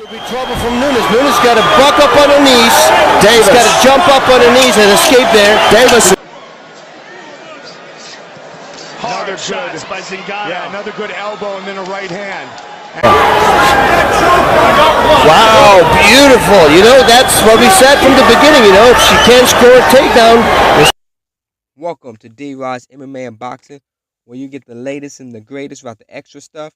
Could be trouble from Nunes. Nunes got to buck up on her knees. Davis got to jump up on her knees and escape there. Davis. Another shots by Zingano. Yeah, another good elbow and then a right hand. Wow, beautiful. You know, that's what we said from the beginning. You know, if she can't score a takedown. Welcome to DROD'S MMA and Boxing, where you get the latest and the greatest about the extra stuff.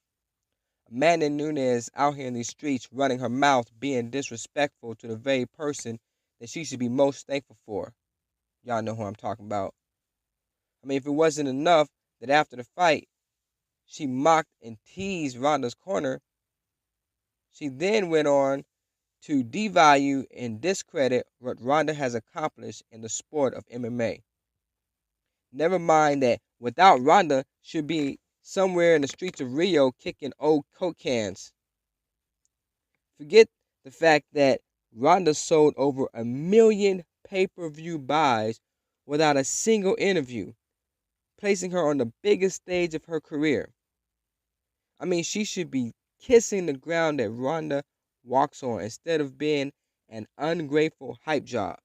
Amanda Nunes out here in these streets running her mouth, being disrespectful to the very person that she should be most thankful for. Y'all know who I'm talking about. I mean, if it wasn't enough that after the fight, she mocked and teased Ronda's corner, she then went on to devalue and discredit what Ronda has accomplished in the sport of MMA. Never mind that without Ronda, she'd be somewhere in the streets of Rio kicking old Coke cans. Forget the fact that Ronda sold over 1 million pay-per-view buys without a single interview, placing her on the biggest stage of her career. I mean, she should be kissing the ground that Ronda walks on instead of being an ungrateful hype job.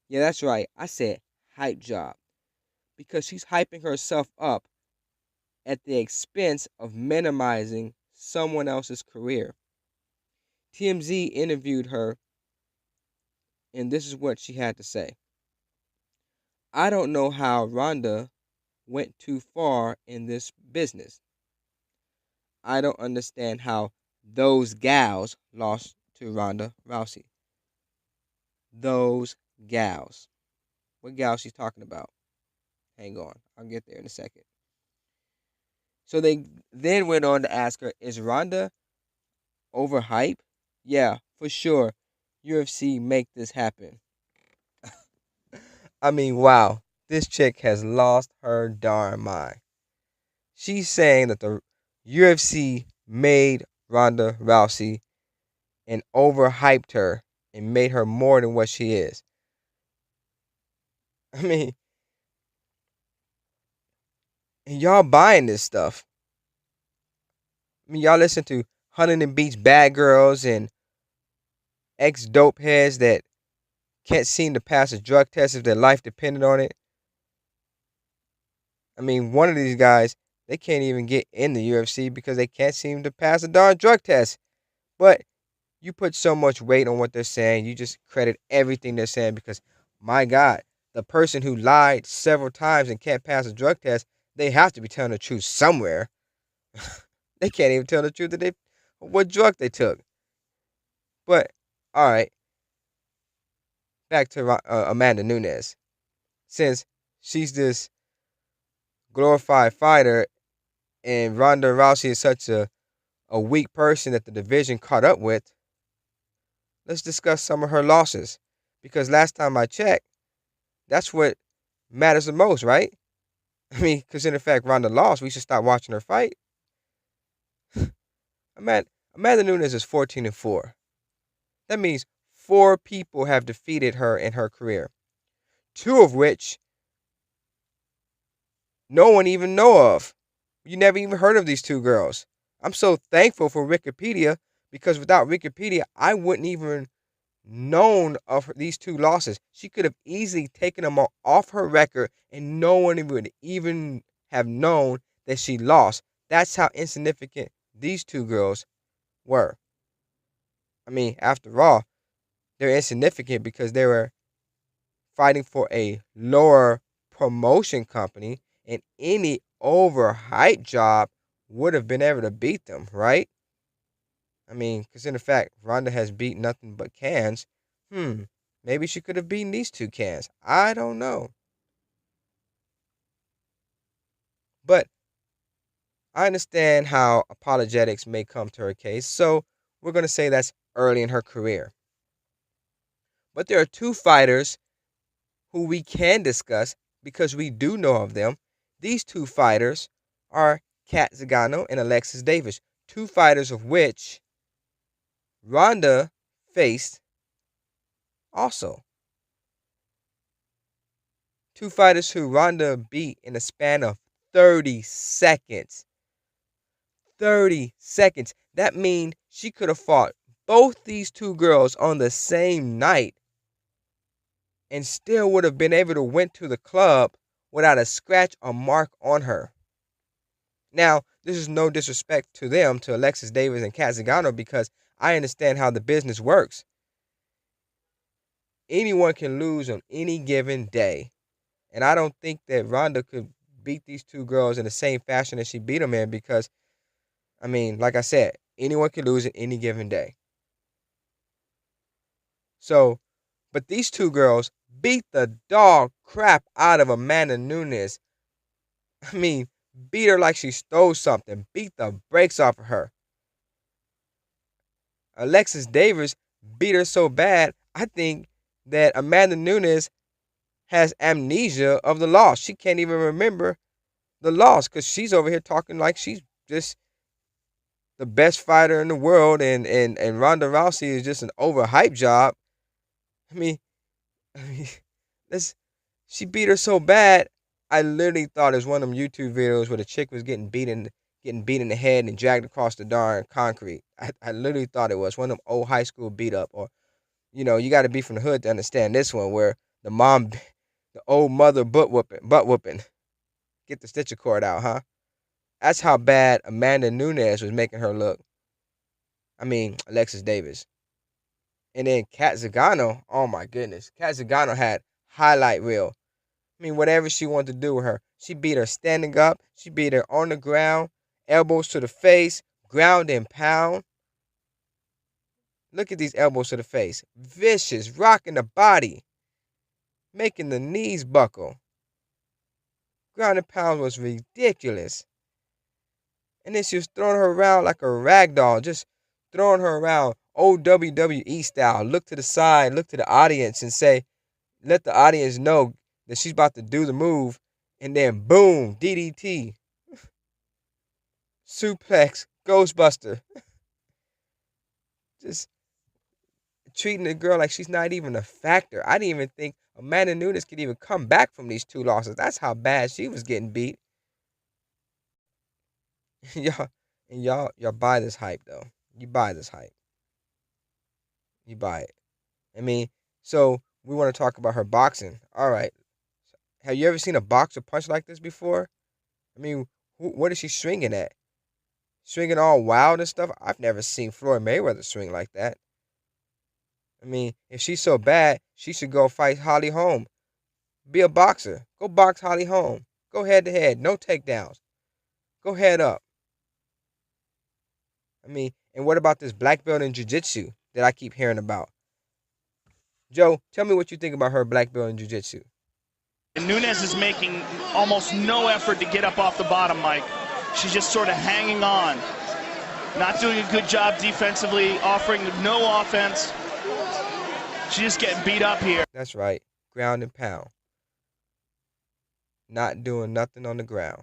Yeah, that's right. I said hype job. Because she's hyping herself up at the expense of minimizing someone else's career. TMZ interviewed her, and this is what she had to say. I don't know how Ronda went too far in this business. I don't understand how those gals lost to Ronda Rousey. Those gals. What gals she's talking about? Hang on, I'll get there in a second. So they then went on to ask her, is Ronda overhyped? Yeah, for sure. UFC make this happen. I mean, wow. This chick has lost her darn mind. She's saying that the UFC made Ronda Rousey and overhyped her and made her more than what she is. I mean, and y'all buying this stuff. I mean, y'all listen to Huntington Beach bad girls and ex-dope heads that can't seem to pass a drug test if their life depended on it. I mean, one of these guys, they can't even get in the UFC because they can't seem to pass a darn drug test. But you put so much weight on what they're saying, you just credit everything they're saying because, my God, the person who lied several times and can't pass a drug test, they have to be telling the truth somewhere. They can't even tell the truth that what drug they took. But, all right, back to Amanda Nunes. Since she's this glorified fighter and Ronda Rousey is such a weak person that the division caught up with, let's discuss some of her losses. Because last time I checked, that's what matters the most, right? I mean, because in fact, Ronda lost, we should stop watching her fight. Amanda Nunes is 14-4. That means 4 people have defeated her in her career. 2 of which no one even know of. You never even heard of these 2 girls. I'm so thankful for Wikipedia because without Wikipedia, I wouldn't even known of these 2 losses. She could have easily taken them off her record and no one would even have known that she lost. That's how insignificant these 2 girls were. I mean, after all, they're insignificant because they were fighting for a lower promotion company and any overhyped job would have been able to beat them, right? I mean, because in fact, Ronda has beat nothing but cans. Maybe she could have beaten these 2 cans. I don't know. But I understand how apologetics may come to her case, so we're going to say that's early in her career. But there are 2 fighters who we can discuss because we do know of them. These 2 fighters are Cat Zingano and Alexis Davis, 2 fighters of which Ronda faced also. 2 fighters who Ronda beat in a span of 30 seconds. 30 seconds. That means she could have fought both these two girls on the same night and still would have been able to went to the club without a scratch or mark on her. Now, this is no disrespect to them, to Alexis Davis and Kat Zingano, because I understand how the business works. Anyone can lose on any given day. And I don't think that Ronda could beat these two girls in the same fashion that she beat them in because, I mean, like I said, anyone can lose in any given day. So, but these two girls beat the dog crap out of Amanda Nunes. I mean, beat her like she stole something. Beat the brakes off of her. Alexis Davis beat her so bad, I think that Amanda Nunes has amnesia of the loss. She can't even remember the loss because she's over here talking like she's just the best fighter in the world and Ronda Rousey is just an overhyped job. I mean she beat her so bad, I literally thought it was one of them YouTube videos where the chick was getting beat in the head and dragged across the darn concrete. I literally thought it was one of them old high school beat up, or you know, you got to be from the hood to understand this one where the mom, the old mother butt whooping. Get the stitcher cord out, huh? That's how bad Amanda Nunes was making her look. I mean, Alexis Davis. And then Kat Zingano, oh my goodness. Kat Zingano had highlight reel. I mean, whatever she wanted to do with her. She beat her standing up. She beat her on the ground. Elbows to the face. Ground and pound. Look at these elbows to the face. Vicious. Rocking the body. Making the knees buckle. Ground and pound was ridiculous. And then she was throwing her around like a rag doll. Just throwing her around. Old WWE style. Look to the side. Look to the audience and say, let the audience know that she's about to do the move. And then boom. DDT. Suplex. Ghostbuster. Just treating the girl like she's not even a factor. I didn't even think Amanda Nunes could even come back from these two losses. That's how bad she was getting beat. y'all buy this hype though. You buy this hype. You buy it. I mean, so we want to talk about her boxing. All right. Have you ever seen a boxer punch like this before? I mean, what is she swinging at? Swinging all wild and stuff? I've never seen Floyd Mayweather swing like that. I mean, if she's so bad, she should go fight Holly Holm. Be a boxer. Go box Holly Holm. Go head to head. No takedowns. Go head up. I mean, and what about this black belt in jiu-jitsu that I keep hearing about? Joe, tell me what you think about her black belt in jiu-jitsu. Nunes is making almost no effort to get up off the bottom, Mike. She's just sort of hanging on. Not doing a good job defensively, offering no offense. She's just getting beat up here. That's right. Ground and pound. Not doing nothing on the ground.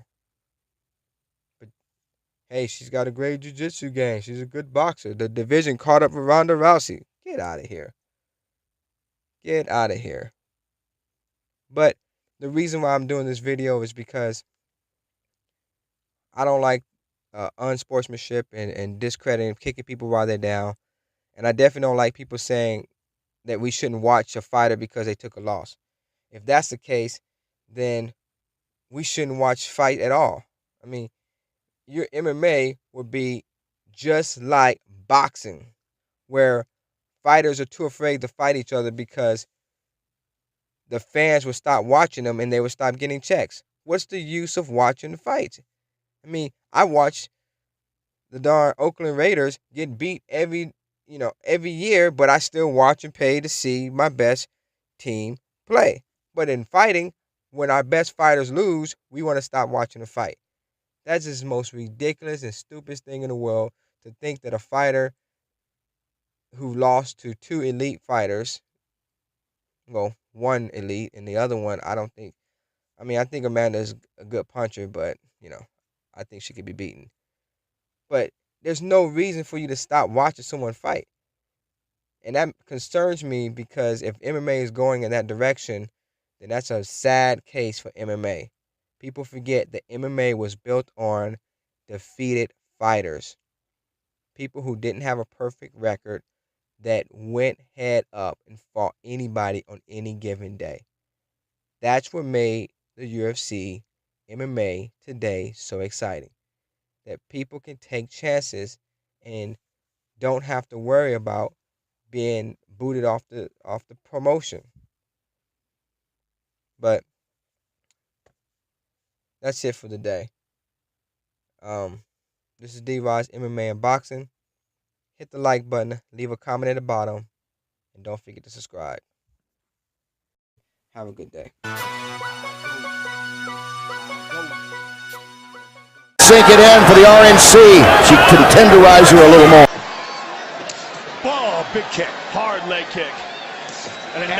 But, hey, she's got a great jiu-jitsu game. She's a good boxer. The division caught up with Ronda Rousey. Get out of here. Get out of here. But the reason why I'm doing this video is because I don't like unsportsmanship and discrediting, kicking people while they're down. And I definitely don't like people saying that we shouldn't watch a fighter because they took a loss. If that's the case, then we shouldn't watch fight at all. I mean, your MMA would be just like boxing, where fighters are too afraid to fight each other because the fans would stop watching them and they would stop getting checks. What's the use of watching the fights? I mean, I watch the darn Oakland Raiders get beat every year, but I still watch and pay to see my best team play. But in fighting, when our best fighters lose, we want to stop watching the fight. That's just the most ridiculous and stupidest thing in the world, to think that a fighter who lost to two elite fighters, well, one elite and the other one, I think Amanda's a good puncher, but, I think she could be beaten. But there's no reason for you to stop watching someone fight. And that concerns me, because if MMA is going in that direction, then that's a sad case for MMA. People forget that MMA was built on defeated fighters. People who didn't have a perfect record, that went head up and fought anybody on any given day. That's what made the UFC MMA today so exciting. That people can take chances and don't have to worry about being booted off the promotion. But that's it for the day. This is DROD'S MMA and Boxing. Hit the like button, leave a comment at the bottom, and don't forget to subscribe. Have a good day. Sink it in for the RNC. She can tenderize her a little more. Whoa, big kick. Hard leg kick. And